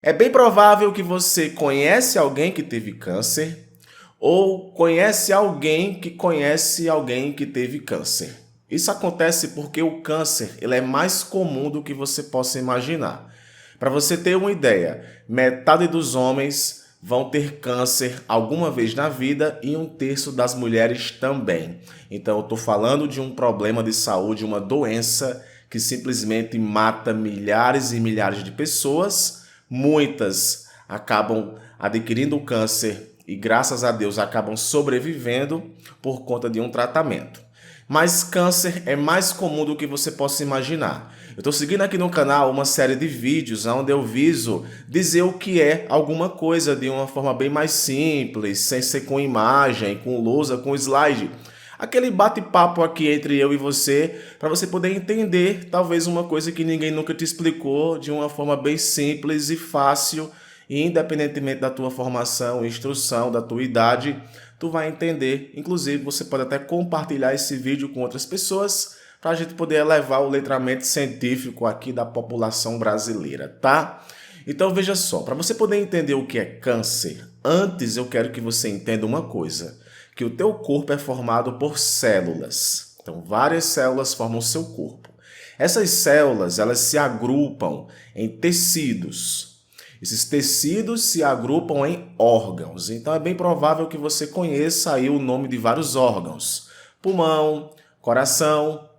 É bem provável que você conhece alguém que teve câncer ou conhece alguém que teve câncer. Isso acontece porque o câncer ele é mais comum do que você possa imaginar. Para você ter uma ideia, metade dos homens vão ter câncer alguma vez na vida e 1/3 das mulheres também. Então eu estou falando de um problema de saúde, uma doença que simplesmente mata milhares e milhares de pessoas. Muitas acabam adquirindo o câncer e, graças a Deus, acabam sobrevivendo por conta de um tratamento. Mas câncer é mais comum do que você possa imaginar. Eu estou seguindo aqui no canal uma série de vídeos onde eu viso dizer o que é alguma coisa de uma forma bem mais simples, sem ser com imagem, com lousa, com slide. Aquele bate-papo aqui entre eu e você, para você poder entender talvez uma coisa que ninguém nunca te explicou de uma forma bem simples e fácil, e independentemente da tua formação, instrução, da tua idade, tu vai entender. Inclusive, você pode até compartilhar esse vídeo com outras pessoas para a gente poder elevar o letramento científico aqui da população brasileira, tá? Então veja só, para você poder entender o que é câncer, antes eu quero que você entenda uma coisa, que o teu corpo é formado por células. Então várias células formam o seu corpo. Essas células, elas se agrupam em tecidos. Esses tecidos se agrupam em órgãos. Então é bem provável que você conheça aí o nome de vários órgãos. Pulmão, coração,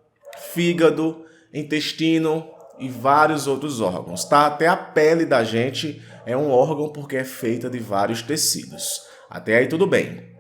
fígado, intestino e vários outros órgãos, tá? Até a pele da gente é um órgão porque é feita de vários tecidos. Até aí tudo bem.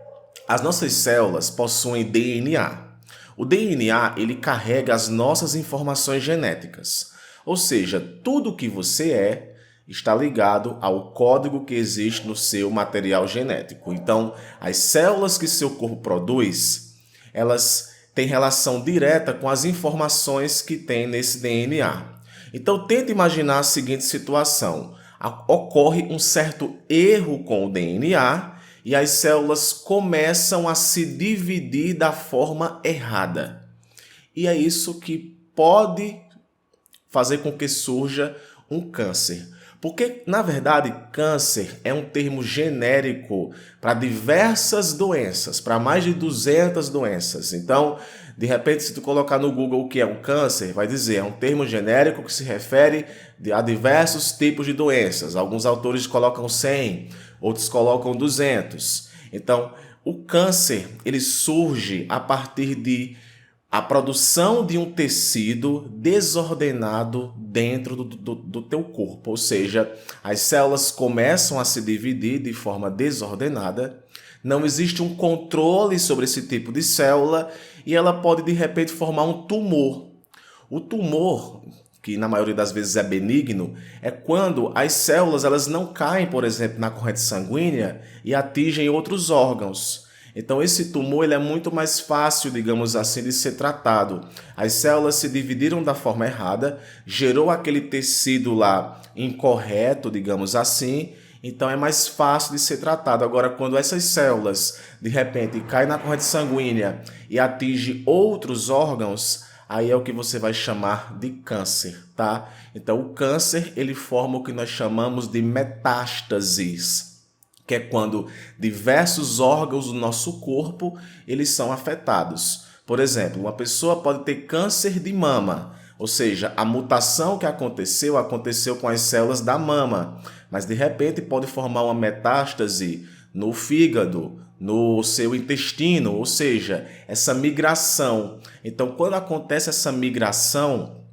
As nossas células possuem DNA. O DNA, ele carrega as nossas informações genéticas. Ou seja, tudo que você é está ligado ao código que existe no seu material genético. Então, as células que seu corpo produz, elas têm relação direta com as informações que tem nesse DNA. Então, tente imaginar a seguinte situação. Ocorre um certo erro com o DNA e as células começam a se dividir da forma errada. E é isso que pode fazer com que surja um câncer. Porque, na verdade, câncer é um termo genérico para diversas doenças, para mais de 200 doenças. Então, de repente, se tu colocar no Google o que é um câncer, vai dizer, é um termo genérico que se refere a diversos tipos de doenças. Alguns autores colocam 100, outros colocam 200. Então, o câncer, ele surge a partir de a produção de um tecido desordenado dentro do teu corpo, ou seja, as células começam a se dividir de forma desordenada, não existe um controle sobre esse tipo de célula e ela pode de repente formar um tumor. O tumor, que na maioria das vezes é benigno, é quando as células elas não caem, por exemplo, na corrente sanguínea e atingem outros órgãos. Então esse tumor ele é muito mais fácil, digamos assim, de ser tratado. As células se dividiram da forma errada, gerou aquele tecido lá incorreto, digamos assim, então é mais fácil de ser tratado. Agora, quando essas células de repente caem na corrente sanguínea e atingem outros órgãos, aí é o que você vai chamar de câncer, tá? Então o câncer ele forma o que nós chamamos de metástases, que é quando diversos órgãos do nosso corpo eles são afetados. Por exemplo, uma pessoa pode ter câncer de mama, ou seja, a mutação que aconteceu com as células da mama, mas de repente pode formar uma metástase no fígado, no seu intestino, ou seja, essa migração. Então, quando acontece essa migração,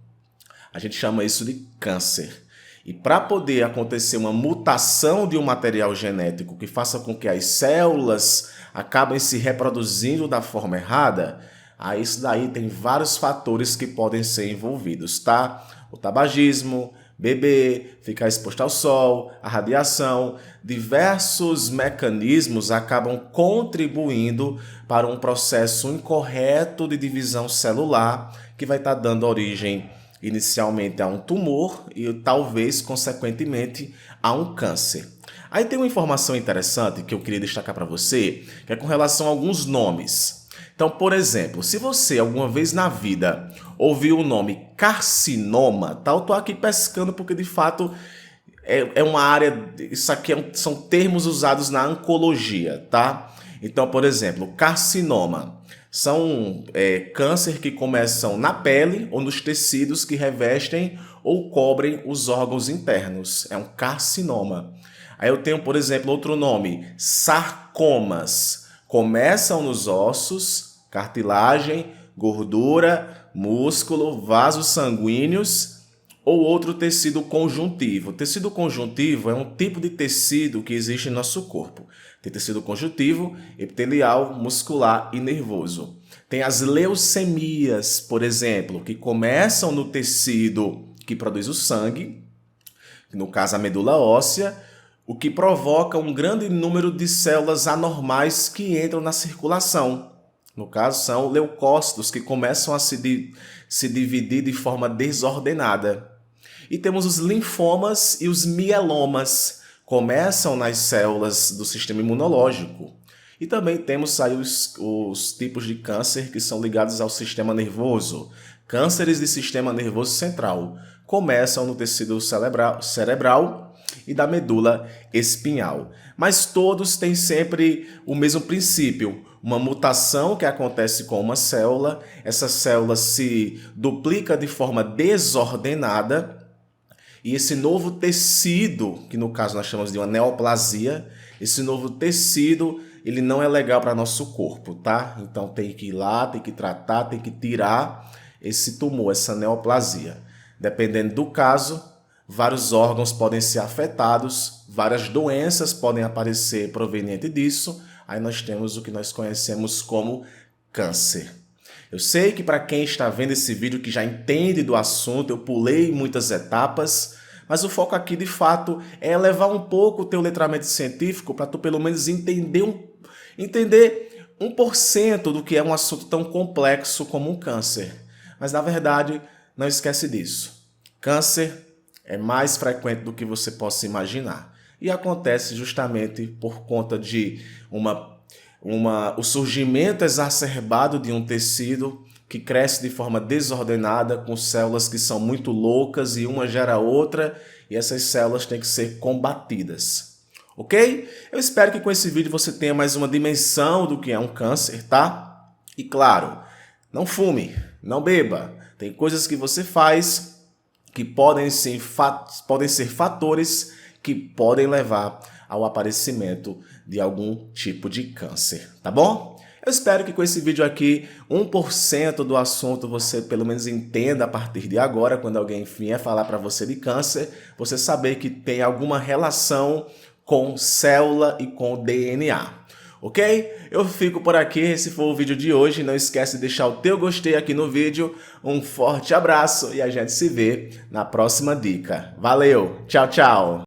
a gente chama isso de câncer. E para poder acontecer uma mutação de um material genético que faça com que as células acabem se reproduzindo da forma errada, aí isso daí tem vários fatores que podem ser envolvidos, tá? O tabagismo, beber, ficar exposto ao sol, a radiação, diversos mecanismos acabam contribuindo para um processo incorreto de divisão celular que vai estar dando origem inicialmente a um tumor e talvez, consequentemente, a um câncer. Aí tem uma informação interessante que eu queria destacar para você, que é com relação a alguns nomes. Então, por exemplo, se você alguma vez na vida ouviu o nome carcinoma, tá? Eu tô aqui pescando porque de fato é uma área, isso aqui são termos usados na oncologia, tá? Então, por exemplo, carcinoma são câncer que começam na pele ou nos tecidos que revestem ou cobrem os órgãos internos. É um carcinoma. Aí eu tenho, por exemplo, outro nome, sarcomas. Começam nos ossos, cartilagem, gordura, músculo, vasos sanguíneos ou outro tecido conjuntivo. Tecido conjuntivo é um tipo de tecido que existe em nosso corpo. Tem tecido conjuntivo, epitelial, muscular e nervoso. Tem as leucemias, por exemplo, que começam no tecido que produz o sangue, no caso a medula óssea, o que provoca um grande número de células anormais que entram na circulação. No caso, são leucócitos que começam a se dividir de forma desordenada. E temos os linfomas e os mielomas, começam nas células do sistema imunológico. E também temos aí os tipos de câncer que são ligados ao sistema nervoso. Cânceres de sistema nervoso central começam no tecido cerebral e da medula espinhal. Mas todos têm sempre o mesmo princípio. Uma mutação que acontece com uma célula, essa célula se duplica de forma desordenada e esse novo tecido, que no caso nós chamamos de uma neoplasia, esse novo tecido, ele não é legal para nosso corpo, tá? Então tem que ir lá, tem que tratar, tem que tirar esse tumor, essa neoplasia. Dependendo do caso, vários órgãos podem ser afetados, várias doenças podem aparecer proveniente disso. Aí nós temos o que nós conhecemos como câncer. Eu sei que para quem está vendo esse vídeo que já entende do assunto, eu pulei muitas etapas, mas o foco aqui de fato é elevar um pouco o teu letramento científico para tu pelo menos entender 1% do que é um assunto tão complexo como um câncer. Mas na verdade, não esquece disso. Câncer é mais frequente do que você possa imaginar. E acontece justamente por conta de o surgimento exacerbado de um tecido que cresce de forma desordenada, com células que são muito loucas e uma gera a outra, e essas células têm que ser combatidas. Ok? Eu espero que com esse vídeo você tenha mais uma dimensão do que é um câncer, tá? E claro, não fume, não beba. Tem coisas que você faz que podem ser fatores que podem levar ao aparecimento de algum tipo de câncer, tá bom? Eu espero que com esse vídeo aqui, 1% do assunto você pelo menos entenda a partir de agora, quando alguém vier falar para você de câncer, você saber que tem alguma relação com célula e com DNA. Ok? Eu fico por aqui, esse foi o vídeo de hoje. Não esquece de deixar o teu gostei aqui no vídeo. Um forte abraço e a gente se vê na próxima dica. Valeu! Tchau, tchau!